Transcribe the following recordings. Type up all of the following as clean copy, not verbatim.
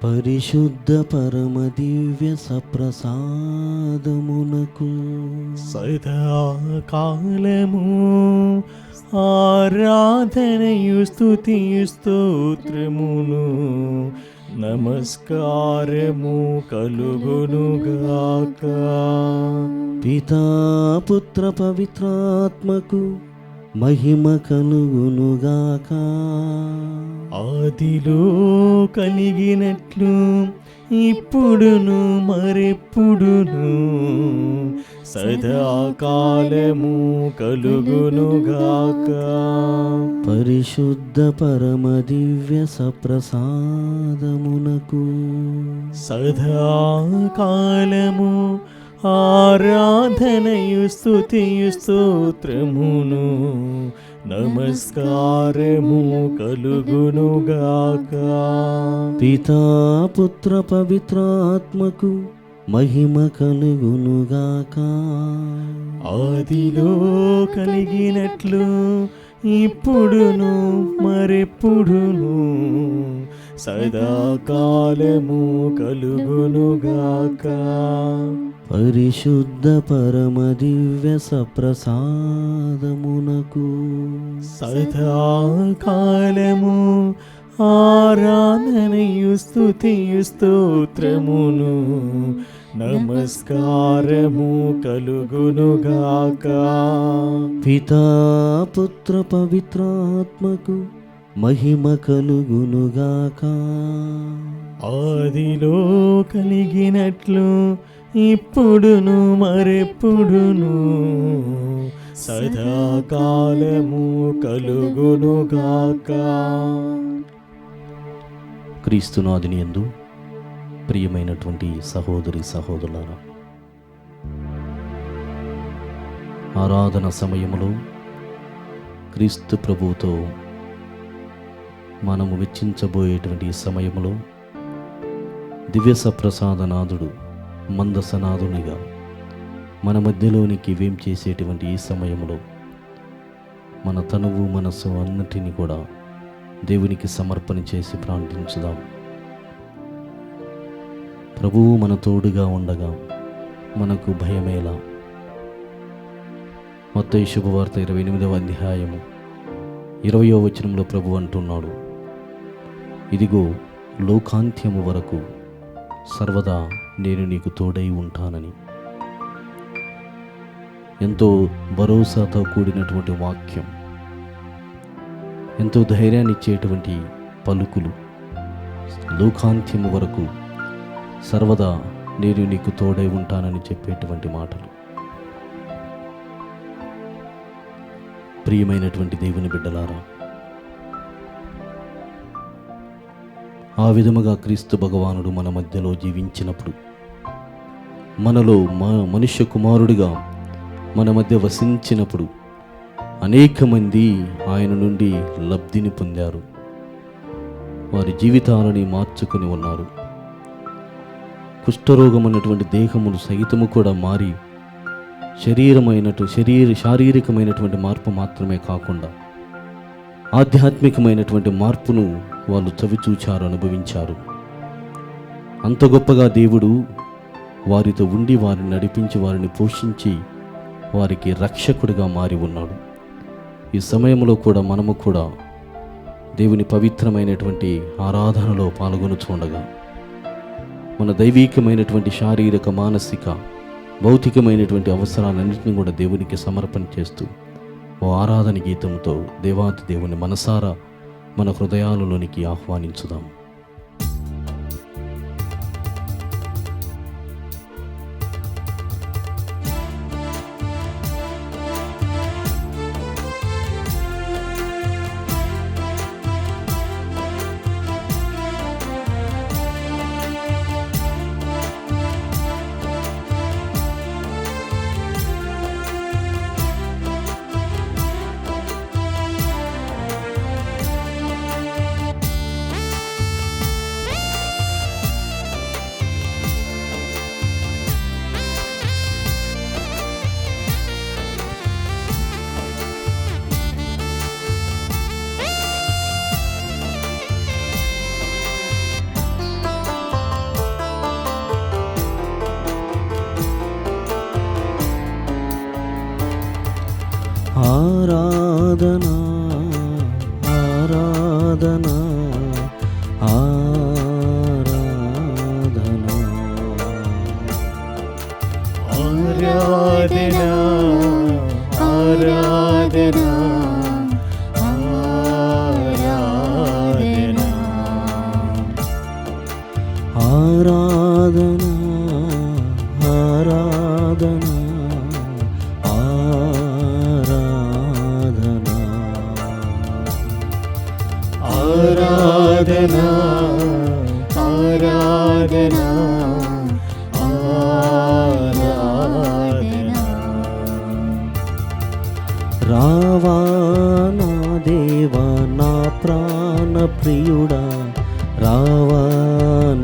పరిశుద్ధ పరమ దివ్య సప్రసాదమునకు సదాకాలము ఆరాధనయు స్తుతియు స్తోత్రమును నమస్కారము కలుగునుగాక. పితా పుత్ర పవిత్రాత్మకు మహిమ కలుగునుగాక. ఆదిలో కలిగినట్లు ఇప్పుడును మరెప్పుడును సదాకాలము కలుగునుగాక. పరిశుద్ధ పరమ దివ్య సప్రసాదమునకు సదాకాలము ఆరాధనయు స్తుతియు స్తోత్రమును నమస్కారము కలుగునుగాక. పితా పుత్ర పవిత్రాత్మకు మహిమ కలుగునుగాక. ఆదిలో కలిగినట్లు ఇప్పుడును మరెప్పుడును సదాకాలము కలుగునుగాక. పరిశుద్ధ పరమ దివ్య సప్రసాదమునకు సదాకాలము ఆరాధనయు స్తుతియు స్తోత్రమును నమస్కారము కలుగునుగాక. పితా పుత్ర పవిత్రాత్మకు మహిమ కలుగునుగాక. ఆదిలో కలిగినట్లు ఇప్పుడును మరెప్పుడును సదాకాలము కలుగునుగాక. క్రీస్తునాథుని యందు ప్రియమైనటువంటి సహోదరి సహోదరులారా, ఆరాధన సమయములో క్రీస్తు ప్రభువుతో మనము వెచ్చించబోయేటువంటి సమయములో దివ్య సప్రసాదనాథుడు మందసనాథునిగా మన మధ్యలోనికి వేం చేసేటువంటి ఈ సమయంలో మన తనువు మనసు అన్నిటినీ కూడా దేవునికి సమర్పణ చేసి ప్రార్థించుదాం. ప్రభువు మన తోడుగా ఉండగా మనకు భయమేలా. మత్తయి శుభవార్త 28వ అధ్యాయము 20వ వచనంలో ప్రభు అంటున్నాడు, ఇదిగో లోకాంత్యము వరకు సర్వదా నేను నీకు తోడై ఉంటానని. ఎంతో భరోసాతో కూడినటువంటి వాక్యం, ఎంతో ధైర్యాన్ని ఇచ్చేటువంటి పలుకులు. లోకాంత్యము వరకు సర్వదా నేను నీకు తోడై ఉంటానని చెప్పేటువంటి మాటలు. ప్రియమైనటువంటి దేవుని బిడ్డలారా, ఆ విధముగా క్రీస్తు భగవానుడు మన మధ్యలో జీవించినప్పుడు, మనలో మనుష్య కుమారుడిగా మన మధ్య వసించినప్పుడు అనేక మంది ఆయన నుండి లబ్ధిని పొందారు. వారి జీవితాలని మార్చుకుని ఉన్నారు. కుష్ఠరోగం అన్నటువంటి దేహములు సహితము కూడా మారి శారీరకమైనటువంటి మార్పు మాత్రమే కాకుండా ఆధ్యాత్మికమైనటువంటి మార్పును వాళ్ళు చవిచూచారు, అనుభవించారు. అంత గొప్పగా దేవుడు వారితో ఉండి వారిని నడిపించి వారిని పోషించి వారికి రక్షకుడిగా మారి ఉన్నాడు. ఈ సమయంలో కూడా మనము కూడా దేవుని పవిత్రమైనటువంటి ఆరాధనలో పాల్గొనుచుండగా మన దైవీకమైనటువంటి శారీరక మానసిక భౌతికమైనటువంటి అవసరాలన్నింటినీ కూడా దేవునికి సమర్పణ చేస్తూ ఓ ఆరాధన గీతంతో దేవాతి దేవుని మనసారా మన హృదయాలలోనికి ఆహ్వానించుదాం. ఆరాధనా ఆరాధనా ఆరాధనా ఆరాధనా ఆరాధనా ఆరాధనా ఆరాధనా ఆరాధనా ఆరాధనా ఆరాధనా ఆరాధనా రావా నా దేవా నా ప్రాణ ప్రియుడా రావా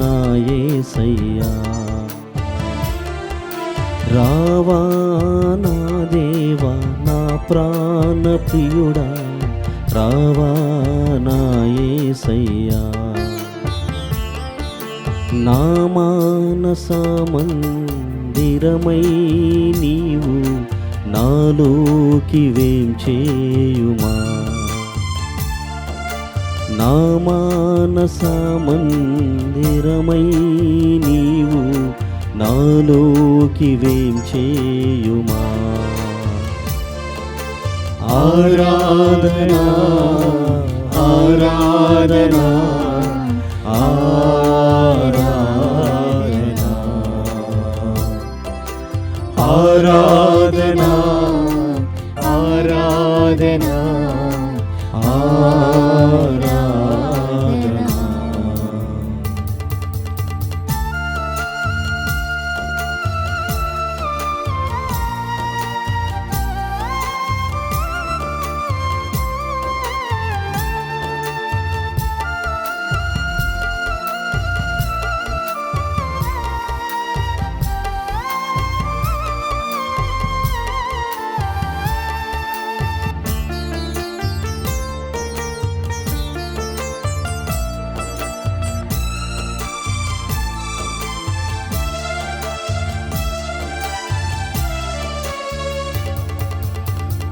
నా యేసయ్యా రావా నా దేవా నా ప్రాణ ప్రియుడా రావా నా యేసయ్యా నా మానసమందిరమై నీవు నాలోకి వేంచేయుమా నా మానసమందిరమై నీవు నాలోకి వేంచేయుమా ఆరాధనా ఆరాధనా ఆరాధనా ఆరాధనా ఆరాధనా ఆరాధనా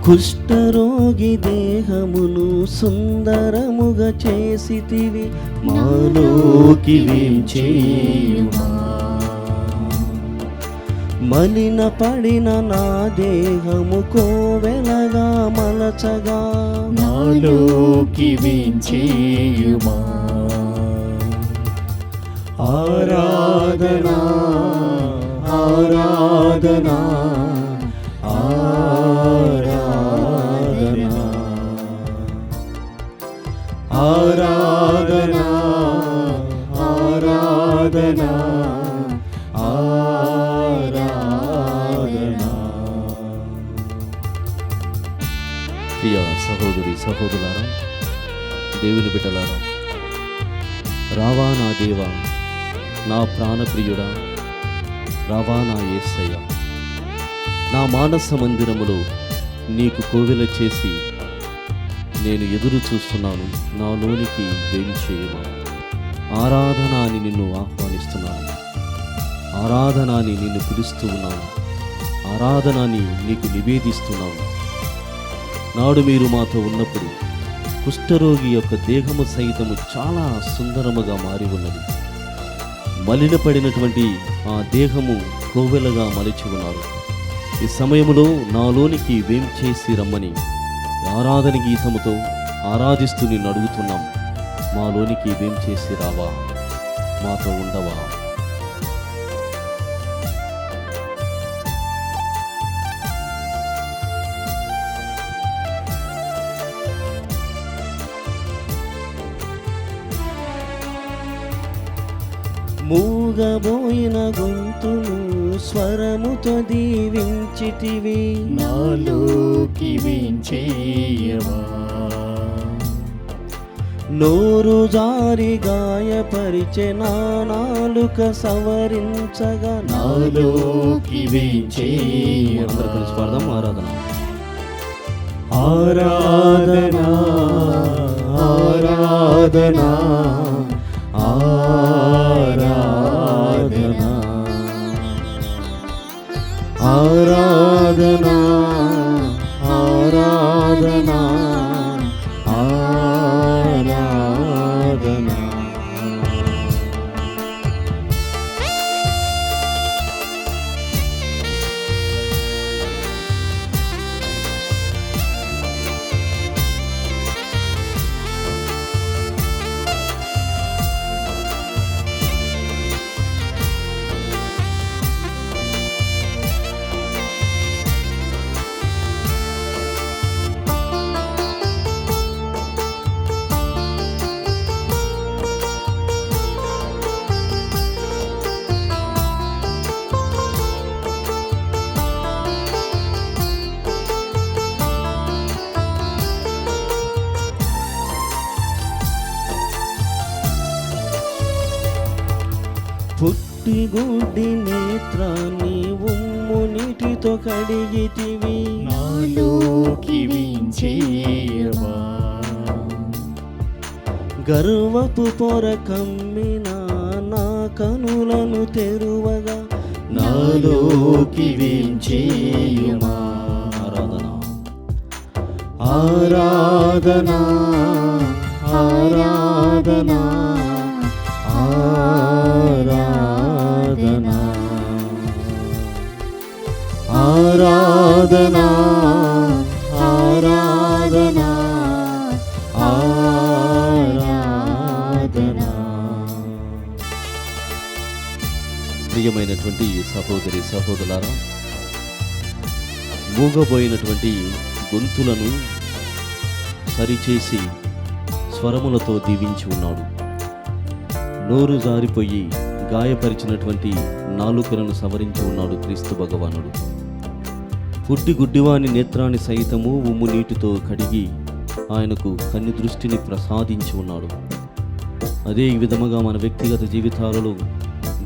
కుష్ఠరోగి దేహమును సుందరముగా చేసితివి మాలోకి వేంచేయుమా మలిన పడిన నా దేహము కోవెలగా మలచగా నాలోకి వేంచేయుమా ఆరాధనా ఆరాధనా ఆరాధనా ఆరాధనా ఆరాధనా ఆరాధనా ప్రియ సహోదరి సహోదరులారా దేవుని బిడ్డలారా రావా నా దేవా నా ప్రాణప్రియుడా రావా నా యేసయ్యా నా మానస మందిరములో నీకు కోవెల చేసి నేను ఎదురు చూస్తున్నాను నాలోనికి వేంచేయమా ఆరాధన అని నిన్ను ఆహ్వానిస్తున్నాను ఆరాధన అని నిన్ను పిలుస్తూ ఉన్నాను ఆరాధన అని నీకు నివేదిస్తున్నాను నాడు మీరు మాతో ఉన్నప్పుడు కుష్ఠరోగి యొక్క దేహము సైతము చాలా సుందరముగా మారి ఉన్నది మలినపడినటువంటి ఆ దేహము కోవెలగా మలిచి ఉన్నారు ఈ సమయంలో నాలోనికి వేంచేసి రమ్మని ఆరాధన గీతముతో ఆరాధిస్తూ నిన్ను అడుగుతున్నాం మాలోనికి వేంచేసి రావా మాతో ఉండవా మూగబోయిన గొంతును స్వరముతో దీవించితివి నాలోకి వేంచేయవా నోరు జారి గాయపరిచె నా నాలుక సవరించగా నాలోకి వేంచేయవా అందరూ కలిసి పాడదాం ఆరాధన ఆరాధనా ఆరాధనా ఆరాధనా ఆరాధనా ఆరాధనా పుట్టి గుడ్డి నేత్రాన్ని ఉమ్ము నీటితో కడిగితివి. నాలోకి వించేయవా గర్వపు పొర కమ్మిన నా కనులను తెరువగా నాలోకి వించేయుమా ఆరాధన ఆరాధన ఆరాధన ఆరాధన ఆరాధన ఆరాధన. ప్రియమైనటువంటి సహోదరి సహోదరులారా, మూగబోయినటువంటి గొంతులను సరిచేసి స్వరములతో దీవించి ఉన్నాడు. నోరు జారిపోయి గాయపరిచినటువంటి నాలుకలను సవరించి ఉన్నాడు క్రీస్తు భగవానుడు. పుట్టి గుడ్డివాని నేత్రాన్ని సైతము ఉమ్ము నీటితో కడిగి ఆయనకు కన్ను దృష్టిని ప్రసాదించి ఉన్నాడు. అదే విధముగా మన వ్యక్తిగత జీవితాలలో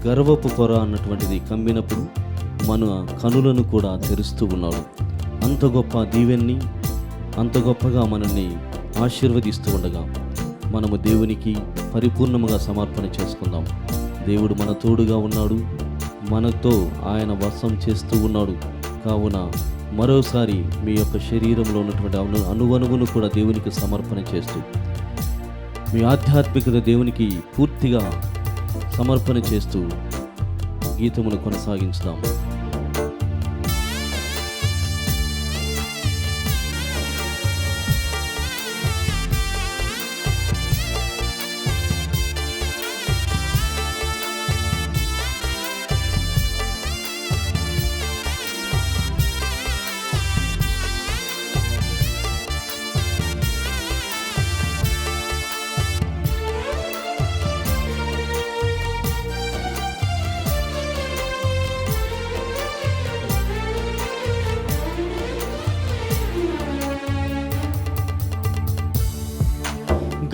గర్వపు పొర అన్నటువంటిది కమ్మినప్పుడు మన కనులను కూడా తెరుస్తూ ఉన్నాడు. అంత గొప్ప దీవెన్ని, అంత గొప్పగా మనల్ని ఆశీర్వదిస్తూ ఉండగా మనము దేవునికి పరిపూర్ణముగా సమర్పణ చేసుకుందాం. దేవుడు మన తోడుగా ఉన్నాడు, మనతో ఆయన వాసం చేస్తూ ఉన్నాడు. కావున మరోసారి మీ యొక్క శరీరంలో ఉన్నటువంటి అణువణువును కూడా దేవునికి సమర్పణ చేస్తూ మీ ఆధ్యాత్మికత దేవునికి పూర్తిగా సమర్పణ చేస్తూ గీతమును కొనసాగించుదాం.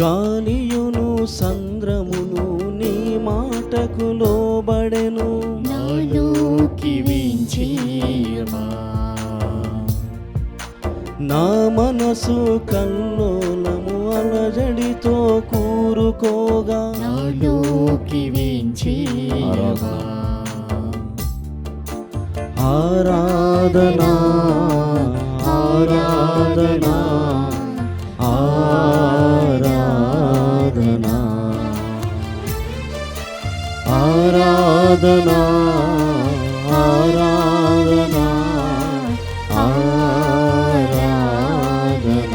గాలియును సంద్రమును నీ మాటకు లోబడెను. నాలోకి వించేయవా నా మనసు కల్లోలము అలజడితో కూరుకోగా నాలోకి వించేయవా ఆరాధన ఆరాధన ఆరాధన ఆరాధన ఆరాధన ఆరాధన.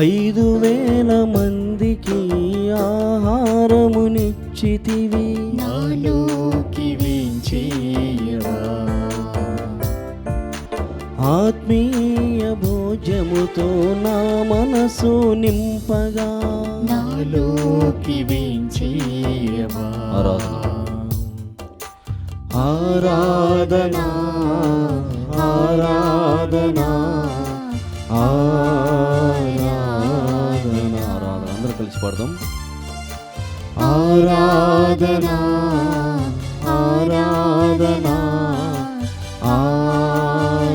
ఐదు వేల మందికి ఆహారమునిచ్చితివి. నాలోకి వించేయవా ఆత్మీయ భోజముతో నా మనసు నింపగా నాలోకి వించేయవా ఆరాధన ఆరాధన ఆరాధన. అందరూ కలిసి పాడదాం. ఆరాధన ఆరాధన ఆరాధన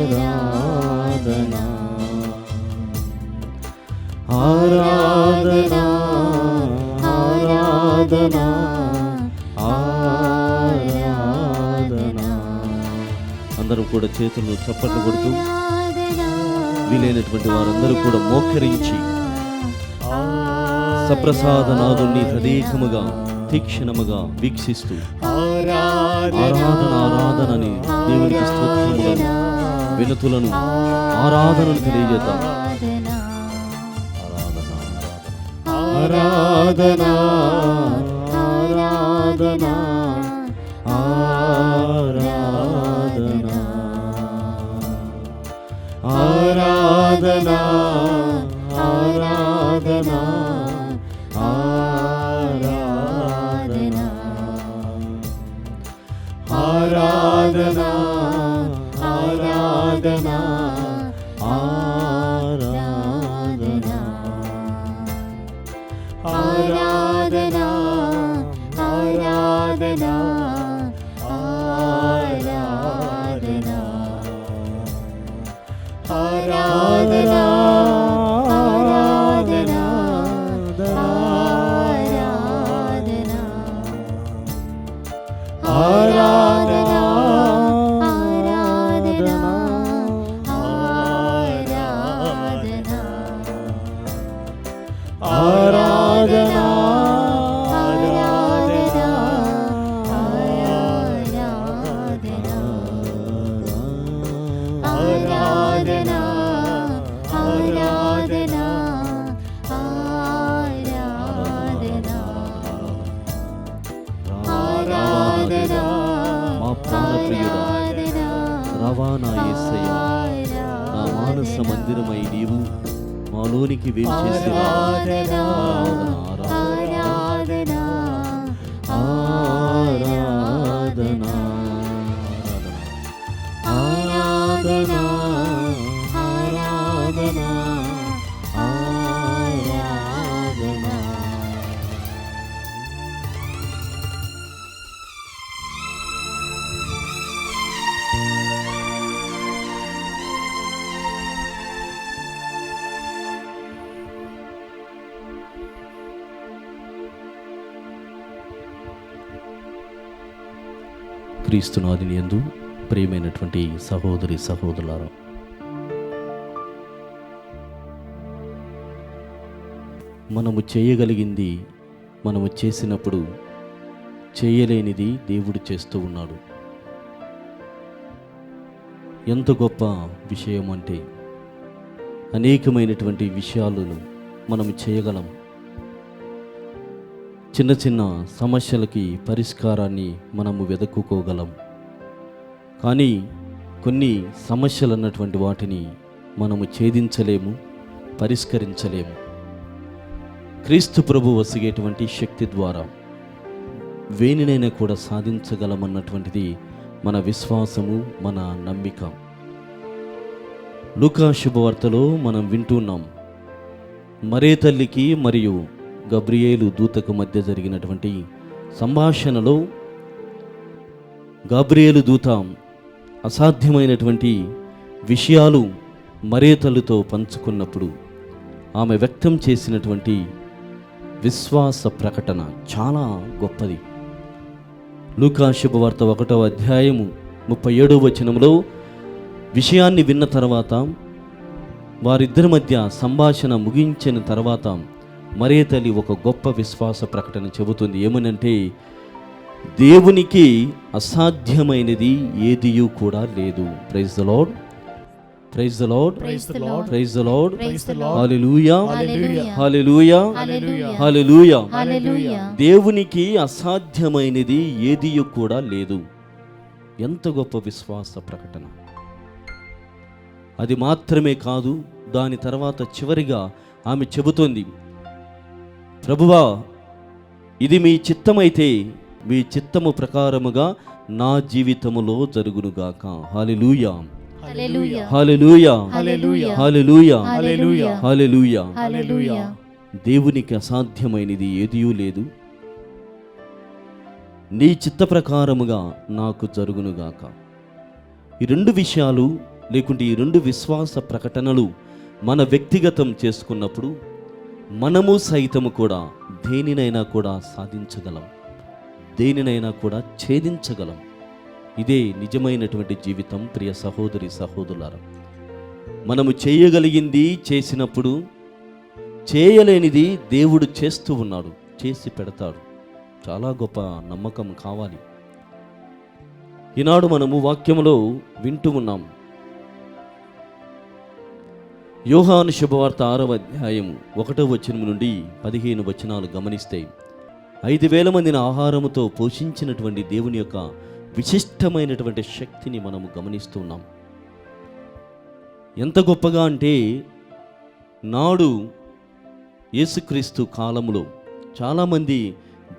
ఆరాధన ఆరాధన ఆరాధన. అందరూ కూడా చేతులను చప్పట్లు కొడుతూ వీలైనటువంటి వారందరూ కూడా మోకరించి సప్రసాదనాదుని హృదయముగా తీక్షణముగా వీక్షిస్తూ ఆరాధన ఆరాధనని దేవునికి స్తోత్రములను వినతులను ఆరాధనను తెలియజేద్దాం. ఆరాధన ఆరాధన ఆరాధన ఆరాధన ఆరాధన ఆరాధన ఆరాధన ఆరాధన ఆరాధన ఆరాధన ఆరాధన ఆరాధన ఆరాధన ఆరాధన ఆరాధన ఆరాధన మా ప్రాణప్రియుడా రవాణా యేసయ్యా, నా మానస మందిరమై నీవు మాలోనికి వేంచేసి ఆరాధన ఆరాధన ఆరాధన ఆరాధన ఆరాధన ఆరాధన క్రీస్తునాథుని యందు ప్రియమైనటువంటి సహోదరి సహోదరులారా, మనము చేయగలిగింది మనము చేసినప్పుడు చేయలేనిది దేవుడు చేస్తూ ఉన్నాడు. ఎంత గొప్ప విషయం అంటే అనేకమైనటువంటి విషయాలను మనము చేయగలం. చిన్న చిన్న సమస్యలకి పరిష్కారాన్ని మనము వెతుక్కోగలం. కానీ కొన్ని సమస్యలు అన్నటువంటి వాటిని మనము ఛేదించలేము, పరిష్కరించలేము. క్రీస్తు ప్రభు వసిగేటువంటి శక్తి ద్వారా వేనినైనా కూడా సాధించగలమన్నటువంటిది మన విశ్వాసము, మన నమ్మిక. లూకా శుభవార్తలో మనం వింటున్నాం, మరే తల్లికి మరియు గబ్రియేలు దూతకు మధ్య జరిగినటువంటి సంభాషణలో గబ్రియేలు దూత అసాధ్యమైనటువంటి విషయాలు మరే తల్లితో పంచుకున్నప్పుడు ఆమె వ్యక్తం చేసినటువంటి విశ్వాస ప్రకటన చాలా గొప్పది. లూకా శుభవార్త 1వ అధ్యాయము 37వ వచనంలో విషయాన్ని విన్న తర్వాత, వారిద్దరి మధ్య సంభాషణ ముగించిన తర్వాత మరే తల్లి ఒక గొప్ప విశ్వాస ప్రకటన చెబుతుంది. ఏమనంటే, దేవునికి అసాధ్యమైనది ఏదియూ కూడా లేదు. Praise the lord, praise the lord, praise the lord, hallelujah, hallelujah, hallelujah. దేవునికి అసాధ్యమైనది ఏదియూ కూడా లేదు. ఎంత గొప్ప విశ్వాస ప్రకటన! అది మాత్రమే కాదు, దాని తర్వాత చివరిగా ఆమె చెబుతోంది, ప్రభువా, ఇది మీ చిత్తమైతే మీ చిత్తము ప్రకారముగా నా జీవితములో జరుగునుగాక. హల్లెలూయా, hallelujah, hallelujah, hallelujah, hallelujah, hallelujah. దేవునికి అసాధ్యమైనది ఏదియూ లేదు. నీ చిత్త ప్రకారముగా నాకు జరుగునుగాక. ఈ రెండు విషయాలు లేకుంటే ఈ రెండు విశ్వాస ప్రకటనలు మన వ్యక్తిగతం చేసుకున్నప్పుడు మనము సైతము కూడా దేనినైనా కూడా సాధించగలం, దేనినైనా కూడా ఛేదించగలం. ఇదే నిజమైనటువంటి జీవితం. ప్రియ సహోదరి సహోదరులారా, మనము చేయగలిగింది చేసినప్పుడు చేయలేనిది దేవుడు చేస్తూ ఉన్నాడు, చేసి పెడతాడు. చాలా గొప్ప నమ్మకం కావాలి. ఈనాడు మనము వాక్యములో వింటూ ఉన్నాం. యోహాను శుభవార్త 6వ అధ్యాయము 1వ వచనం నుండి 15 వచనాలు గమనిస్తే 5,000 మందిని ఆహారముతో పోషించినటువంటి దేవుని యొక్క విశిష్టమైనటువంటి శక్తిని మనము గమనిస్తున్నాం. ఎంత గొప్పగా అంటే నాడు యేసుక్రీస్తు కాలంలో చాలామంది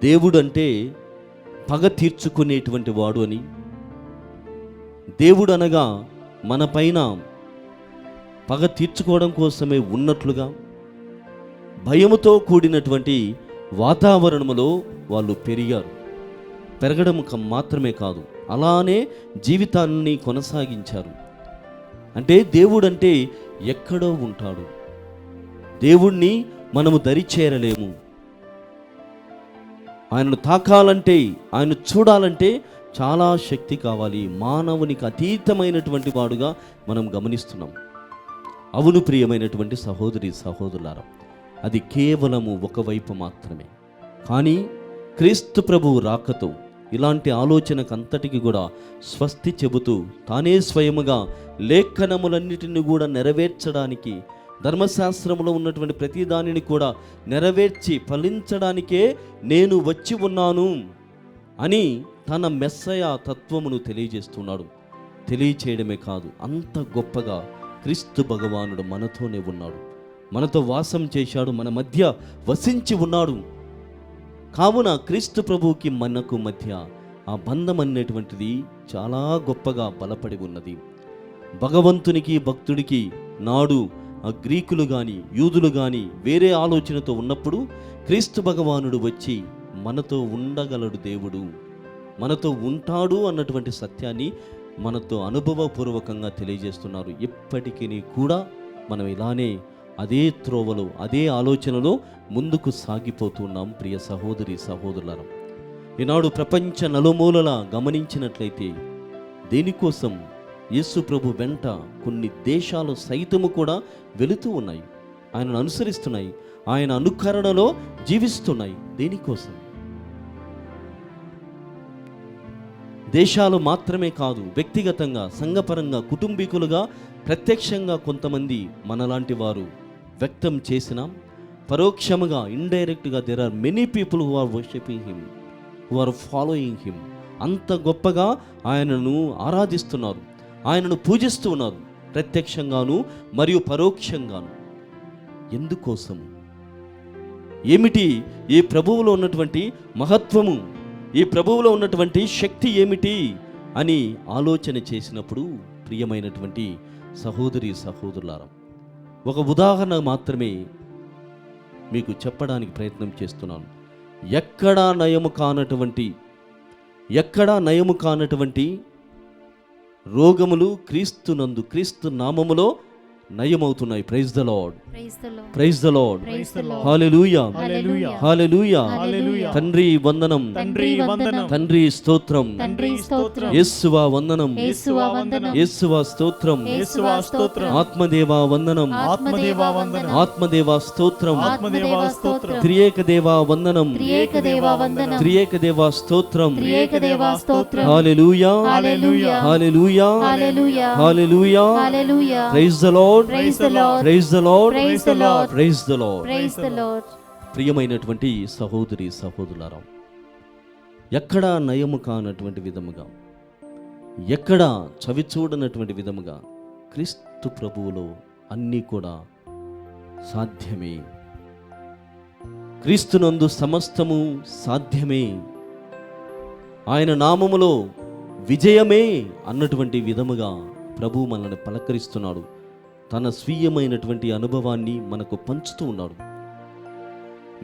దేవుడు అంటే పగ తీర్చుకునేటువంటి వాడు అని, దేవుడు అనగా మన పైన పగ తీర్చుకోవడం కోసమే ఉన్నట్లుగా భయముతో కూడినటువంటి వాతావరణంలో వాళ్ళు పెరగడం మాత్రమే కాదు, అలానే జీవితాన్ని కొనసాగించారు. అంటే దేవుడు అంటే ఎక్కడో ఉంటాడు, దేవుణ్ణి మనము దరిచేరలేము. ఆయనను తాకాలంటే, ఆయన చూడాలంటే చాలా శక్తి కావాలి. మానవునికి అతీతమైనటువంటి వాడుగా మనం గమనిస్తున్నాం. అవును ప్రియమైనటువంటి సహోదరి సహోదరులారా, అది కేవలము ఒకవైపు మాత్రమే. కానీ క్రీస్తు ప్రభువు రాకతో ఇలాంటి ఆలోచనకంతటికి కూడా స్వస్తి చెబుతూ తానే స్వయముగా లేఖనములన్నిటిని కూడా నెరవేర్చడానికి, ధర్మశాస్త్రంలో ఉన్నటువంటి ప్రతి దానిని కూడా నెరవేర్చి ఫలించడానికే నేను వచ్చి ఉన్నాను అని తన మెస్సయ తత్వమును తెలియజేస్తున్నాడు. తెలియచేయడమే కాదు, అంత గొప్పగా క్రీస్తు భగవానుడు మనతోనే ఉన్నాడు, మనతో వాసం చేశాడు, మన మధ్య వసించి ఉన్నాడు. కావున క్రీస్తు ప్రభువుకి మనకు మధ్య ఆ బంధం అనేటువంటిది చాలా గొప్పగా బలపడి ఉన్నది. భగవంతునికి భక్తుడికి నాడు ఆ గ్రీకులు కానీ యూదులు కానీ వేరే ఆలోచనతో ఉన్నప్పుడు క్రీస్తు భగవానుడు వచ్చి మనతో ఉండగలడు, దేవుడు మనతో ఉంటాడు అన్నటువంటి సత్యాన్ని మనతో అనుభవపూర్వకంగా తెలియజేస్తున్నారు. ఇప్పటికీ కూడా మనం ఇలానే అదే త్రోవలో అదే ఆలోచనలో ముందుకు సాగిపోతున్నాం. ప్రియ సహోదరి సహోదరులారా, ఈనాడు ప్రపంచ నలుమూలలా గమనించినట్లయితే దేనికోసం యేసు ప్రభు వెంట కొన్ని దేశాలు సైతము కూడా వెళుతూ ఉన్నాయి, ఆయనను అనుసరిస్తున్నాయి, ఆయన అనుకరణలో జీవిస్తున్నాయి. దేనికోసం? దేశాలు మాత్రమే కాదు, వ్యక్తిగతంగా, సంఘపరంగా, కుటుంబీకులుగా, ప్రత్యక్షంగా కొంతమంది మనలాంటి వారు వ్యక్తం చేసినాం. పరోక్షముగా, ఇండైరెక్ట్గా there are many people who are worshipping him, who are following him. అంత గొప్పగా ఆయనను ఆరాధిస్తున్నారు, ఆయనను పూజిస్తూ ఉన్నారు, ప్రత్యక్షంగాను మరియు పరోక్షంగాను. ఎందుకోసం? ఏమిటి ఈ ప్రభువులో ఉన్నటువంటి మహత్వము, ఈ ప్రభువులో ఉన్నటువంటి శక్తి ఏమిటి అని ఆలోచన చేసినప్పుడు ప్రియమైనటువంటి సహోదరి సహోదరులారా, ఒక ఉదాహరణ మాత్రమే మీకు చెప్పడానికి ప్రయత్నం చేస్తున్నాను. ఎక్కడా నయము కానటువంటి రోగములు క్రీస్తునందు, క్రీస్తు నామములో నయమవుతున్నాయి. Praise the lord, praise the lord, hallelujah, hallelujah. తండ్రి వందనం, తండ్రి స్తోత్రం, యేసువా వందనం, యేసువా స్తోత్రం, ఆత్మదేవా వందనం, ఆత్మదేవా స్తోత్రం, త్రియేక దేవా వందనం, త్రియేక దేవా స్తోత్రం, hallelujah, hallelujah, hallelujah. Praise the lord, praise the lord, praise the lord, praise the lord, praise the lord, praise the lord. ప్రియమైనటువంటి సహోదరి సహోదరులారా, ఎక్కడా నయము కానటువంటి విధముగా, ఎక్కడా చవి చూడనటువంటి విధముగా క్రీస్తు ప్రభువులో అన్నీ కూడా సాధ్యమే. క్రీస్తునందు సమస్తము సాధ్యమే, ఆయన నామములో విజయమే అన్నటువంటి విధముగా ప్రభువు మనల్ని పలకరిస్తున్నాడు. తన స్వీయమైనటువంటి అనుభవాన్ని మనకు పంచుతూ ఉన్నాడు.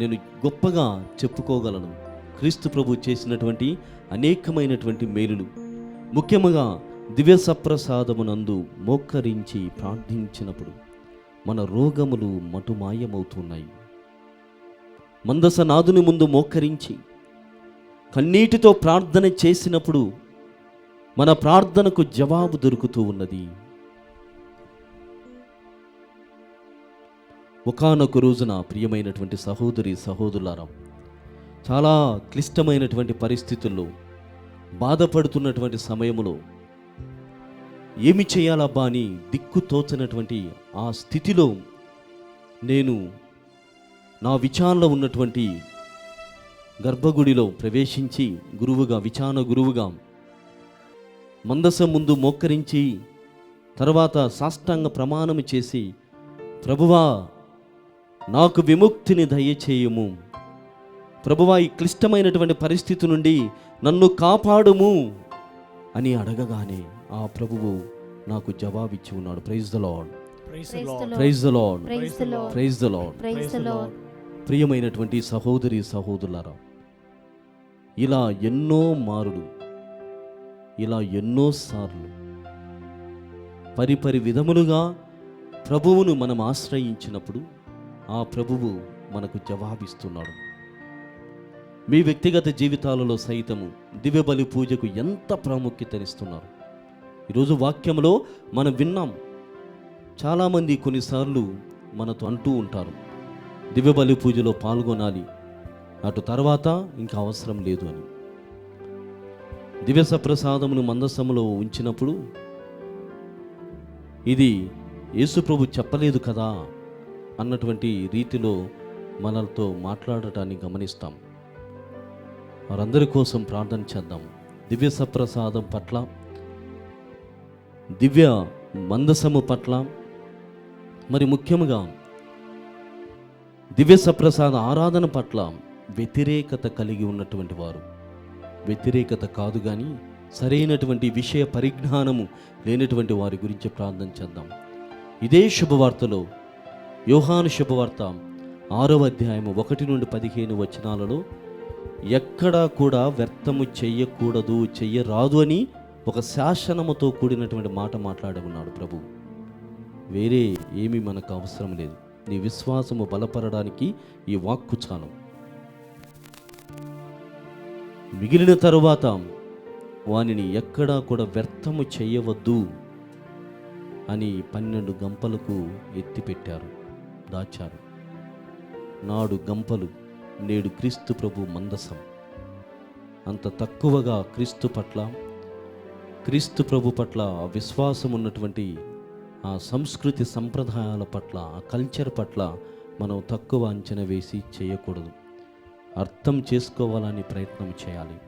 నేను గొప్పగా చెప్పుకోగలను క్రీస్తు ప్రభు చేసినటువంటి అనేకమైనటువంటి మేలులు. ముఖ్యముగా దివ్య సప్రసాదమునందు మోకరించి ప్రార్థించినప్పుడు మన రోగములు మటుమాయమవుతున్నాయి. మందసనాథుని ముందు మోకరించి కన్నీటితో ప్రార్థన చేసినప్పుడు మన ప్రార్థనకు జవాబు దొరుకుతూ ఉన్నది. ఒకానొక రోజున ప్రియమైనటువంటి సహోదరి సహోదరులారా, చాలా క్లిష్టమైనటువంటి పరిస్థితుల్లో బాధపడుతున్నటువంటి సమయంలో ఏమి చేయాలబ్బా అని దిక్కు తోచనటువంటి ఆ స్థితిలో నేను నా విచారణలో ఉన్నటువంటి గర్భగుడిలో ప్రవేశించి విచారణ గురువుగా మందసం ముందు మోకరించి తర్వాత సాష్టాంగ ప్రమాణము చేసి, ప్రభువా నాకు విముక్తిని దయచేయము, ప్రభువా ఈ క్లిష్టమైనటువంటి పరిస్థితి నుండి నన్ను కాపాడుము అని అడగగానే ఆ ప్రభువు నాకు జవాబిచ్చి ఉన్నాడు. Praise the lord, praise the lord, praise the lord. ప్రియమైనటువంటి సహోదరి సహోదరులారా, ఇలా ఎన్నో మారులు, ఇలా ఎన్నోసార్లు పరిపరి విధములుగా ప్రభువును మనం ఆశ్రయించినప్పుడు ఆ ప్రభువు మనకు జవాబిస్తున్నాడు. మీ వ్యక్తిగత జీవితాలలో సైతము దివ్యబలి పూజకు ఎంత ప్రాముఖ్యతనిస్తున్నారు. ఈరోజు వాక్యంలో మనం విన్నాం. చాలామంది కొన్నిసార్లు మనతో అంటూ ఉంటారు, దివ్యబలి పూజలో పాల్గొనాలి, అటు తర్వాత ఇంకా అవసరం లేదు అని. దివ్య సప్రసాదమును మందసములో ఉంచినప్పుడు ఇది యేసుప్రభు చెప్పలేదు కదా అన్నటువంటి రీతిలో మనతో మాట్లాడటాన్ని గమనిస్తాం. వారందరి కోసం ప్రార్థన చేద్దాం. దివ్య సప్రసాదం పట్ల, దివ్య మందసము పట్ల, మరి ముఖ్యంగా దివ్య సప్రసాద ఆరాధన పట్ల వ్యతిరేకత కలిగి ఉన్నటువంటి వారు, వ్యతిరేకత కాదు కానీ సరైనటువంటి విషయ పరిజ్ఞానము లేనటువంటి వారి గురించి ప్రార్థన చేద్దాం. ఇదే శుభవార్తలో యోహాను శుభవార్త 6వ అధ్యాయము 1 నుండి 15 వచనాలలో ఎక్కడా కూడా వ్యర్థము చెయ్యకూడదు, చెయ్యరాదు అని ఒక శాసనముతో కూడినటువంటి మాట మాట్లాడి ఉన్నాడు ప్రభు. వేరే ఏమీ మనకు అవసరం లేదు. నీ విశ్వాసము బలపడడానికి ఈ వాక్కు చాలు. మిగిలిన తరువాత వానిని ఎక్కడా కూడా వ్యర్థము చేయవద్దు అని 12 గంపలకు ఎత్తిపెట్టారు, దాచారు. నాడు గంపలు, నేడు క్రీస్తు ప్రభు మందసం. అంత తక్కువగా క్రీస్తు ప్రభు పట్ల విశ్వాసం ఉన్నటువంటి ఆ సంస్కృతి సంప్రదాయాల పట్ల, ఆ కల్చర్ పట్ల మనం తక్కువ అంచనా వేసి చేయకూడదు. అర్థం చేసుకోవాలని ప్రయత్నం చేయాలి.